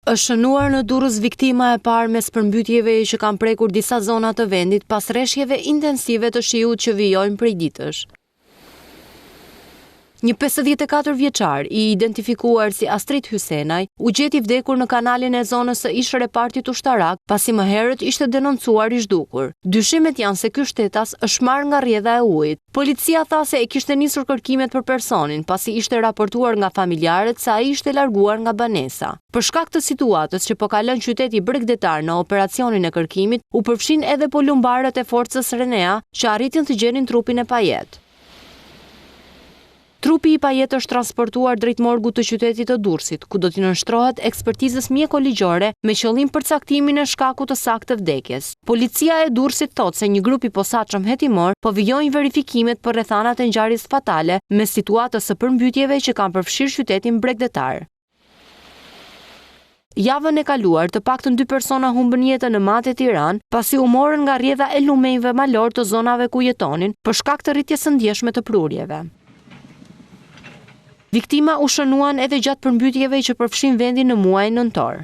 Është shënuar në Durrës viktima e parë mes përmbytjeve që kanë prekur disa zona të vendit pas rreshjeve intensive të shiut që vijojnë prej ditësh. Një 54 vjeçar, i identifikuar si Astrid Hysenaj, u gjeti vdekur në kanalin e zonës së ish repartit ushtarak, pasi më herët ishte denoncuar i zhdukur. Dyshimet janë se ky shtetas është marrë nga rrjedha e ujit. Policia tha se e kishte nisur kërkimet për personin, pasi ishte raportuar nga familjarët se ai ishte larguar nga banesa. Për shkak të situatës që po kalon qyteti bregdetar në operacionin e kërkimit, u përfshin edhe polumbarët e forcës Renea, që arritin të gjenin trupin e Pajet. Trupi i Pajet është transportuar drejt morgut të qytetit të Durrësit, ku do t'i nënshtrohet ekspertizës mjeko-ligjore me qëllim përcaktimin e shkakut të saktë të vdekjes. Policia e Durrësit thotë se një grup i posaçëm hetimor po vijojnë verifikimet për rrethanat e ngjarjes fatale me situatës së përmbytjeve që kanë përfshirë qytetin bregdetar. Javën e kaluar, të paktën 2 persona humbën jetën në Mate, Tiranë, pasi u morën nga rrjedha e lumenjve malor të zonave ku jetonin për shkak të rritjes së ndjeshme të prurjeve. Viktima u shënuan edhe gjatë përmbytjeve që përfshin vendin në muajin nëntor.